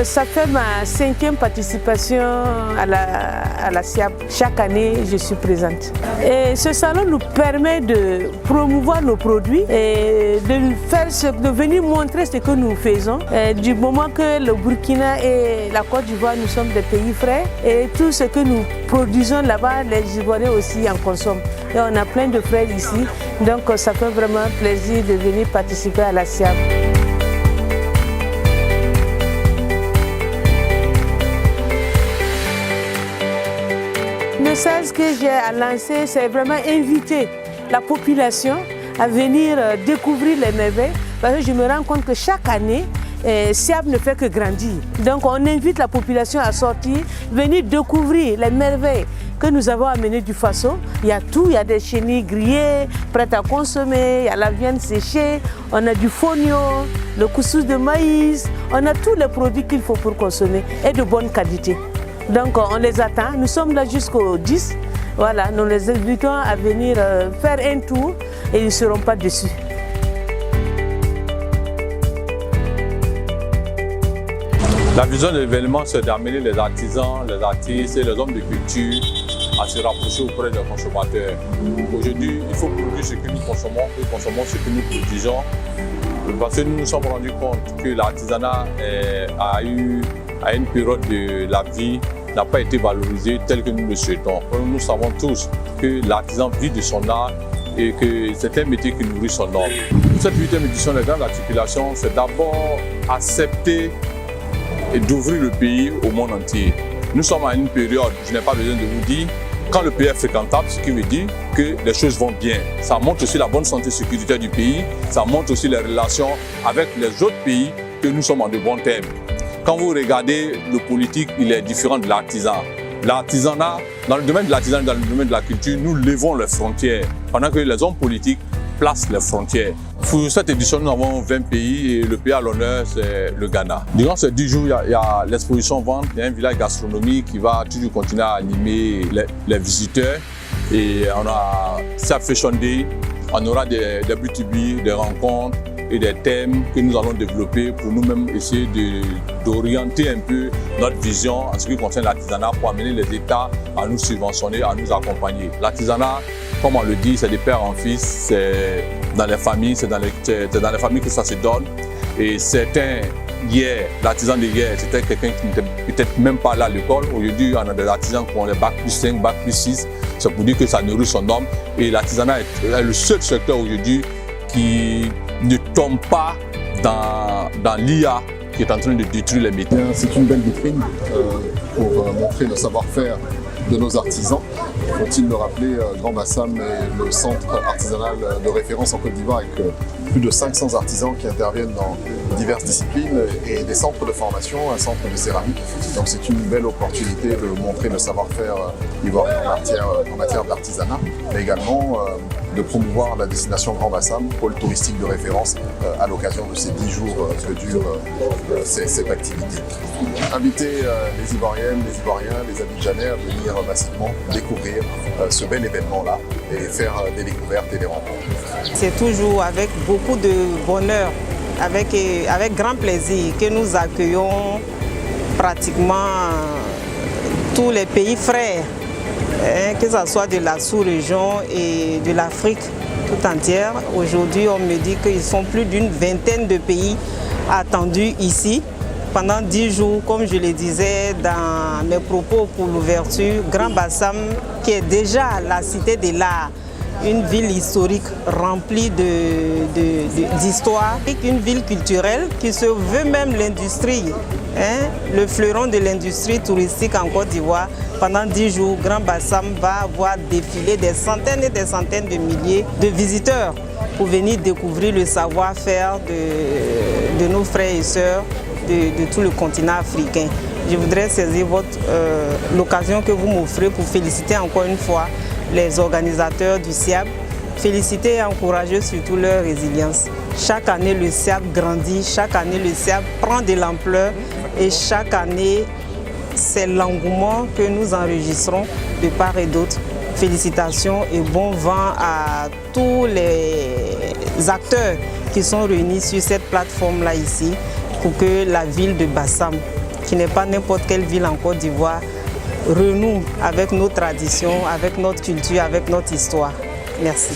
Ça fait ma 5e participation à la SIAB. Chaque année, je suis présente. Et ce salon nous permet de promouvoir nos produits et de venir montrer ce que nous faisons. Du moment que le Burkina et la Côte d'Ivoire, nous sommes des pays frères et tout ce que nous produisons là-bas, les Ivoiriens aussi en consomment. Et on a plein de frères ici, donc ça fait vraiment plaisir de venir participer à la SIAB. Le message que j'ai à lancer, c'est vraiment inviter la population à venir découvrir les merveilles. Parce que je me rends compte que chaque année, SIAB ne fait que grandir. Donc on invite la population à sortir, venir découvrir les merveilles que nous avons amenées du Faso. Il y a tout, il y a des chenilles grillées, prêtes à consommer, il y a la viande séchée, on a du fonio, le couscous de maïs, on a tous les produits qu'il faut pour consommer et de bonne qualité. Donc on les attend, nous sommes là jusqu'au 10. Voilà, nous les invitons à venir faire un tour et ils ne seront pas déçus. La vision de l'événement, c'est d'amener les artisans, les artistes et les hommes de culture à se rapprocher auprès des consommateurs. Aujourd'hui, il faut produire ce que nous consommons et consommer ce que nous produisons. Parce que nous nous sommes rendus compte que l'artisanat à une période de la vie n'a pas été valorisé tel que nous le souhaitons. Nous savons tous que l'artisan vit de son art et que c'est un métier qui nourrit son homme. Cette 8e édition des grandes articulations, c'est d'abord accepter et d'ouvrir le pays au monde entier. Nous sommes à une période, je n'ai pas besoin de vous dire, quand le pays est fréquentable, ce qui veut dire que les choses vont bien. Ça montre aussi la bonne santé sécuritaire du pays, ça montre aussi les relations avec les autres pays que nous sommes en de bons termes. Quand vous regardez le politique, il est différent de l'artisan. L'artisanat, dans le domaine de l'artisanat, dans le domaine de la culture, nous levons les frontières, pendant que les hommes politiques placent les frontières. Pour cette édition, nous avons 20 pays et le pays à l'honneur, c'est le Ghana. Durant ces 10 jours, il y a l'exposition vente, il y a un village gastronomique qui va toujours continuer à animer les visiteurs. Et on a SIAB Fashion Day, on aura des B2B, des rencontres et des thèmes que nous allons développer pour nous-mêmes essayer d'orienter un peu notre vision en ce qui concerne l'artisanat pour amener les États à nous subventionner, à nous accompagner. L'artisanat, comme on le dit, c'est de père en fils, c'est dans les familles, c'est dans les familles que ça se donne. Et certains, hier, l'artisan de hier, c'était quelqu'un qui n'était peut-être même pas là à l'école. Aujourd'hui, on a des artisans qui ont les bac plus 5, bac plus 6. C'est pour dire que ça nourrit son homme. Et l'artisanat est le seul secteur aujourd'hui qui ne tombe pas dans l'IA qui est en train de détruire les métiers. C'est une belle vitrine pour montrer le savoir-faire de nos artisans. Faut-il le rappeler, Grand Bassam est le centre artisanal de référence en Côte d'Ivoire avec plus de 500 artisans qui interviennent dans diverses disciplines et des centres de formation, un centre de céramique. Donc c'est une belle opportunité de montrer le savoir-faire ivoirien en matière d'artisanat, mais également de promouvoir la destination Grand Bassam, pôle touristique de référence à l'occasion de ces 10 jours que dure cette activité. Inviter les Ivoiriennes, les Ivoiriens, les Abidjanais à venir massivement découvrir ce bel événement-là et faire des découvertes et des rencontres. C'est toujours avec beaucoup de bonheur, avec grand plaisir que nous accueillons pratiquement tous les pays frères, que ce soit de la sous-région et de l'Afrique tout entière. Aujourd'hui, on me dit qu'ils sont plus d'une vingtaine de pays attendus ici. Pendant 10 jours, comme je le disais dans mes propos pour l'ouverture, Grand Bassam, qui est déjà la cité de l'art, une ville historique remplie d'histoire, une ville culturelle qui se veut même l'industrie, le fleuron de l'industrie touristique en Côte d'Ivoire. Pendant 10 jours, Grand Bassam va voir défiler des centaines et des centaines de milliers de visiteurs pour venir découvrir le savoir-faire de nos frères et sœurs de tout le continent africain. Je voudrais saisir l'occasion que vous m'offrez pour féliciter encore une fois les organisateurs du SIAB, féliciter et encourager surtout leur résilience. Chaque année, le SIAB grandit, chaque année, le SIAB prend de l'ampleur et chaque année, c'est l'engouement que nous enregistrons de part et d'autre. Félicitations et bon vent à tous les acteurs qui sont réunis sur cette plateforme-là ici. pour que la ville de Bassam, qui n'est pas n'importe quelle ville en Côte d'Ivoire, renoue avec nos traditions, avec notre culture, avec notre histoire. Merci.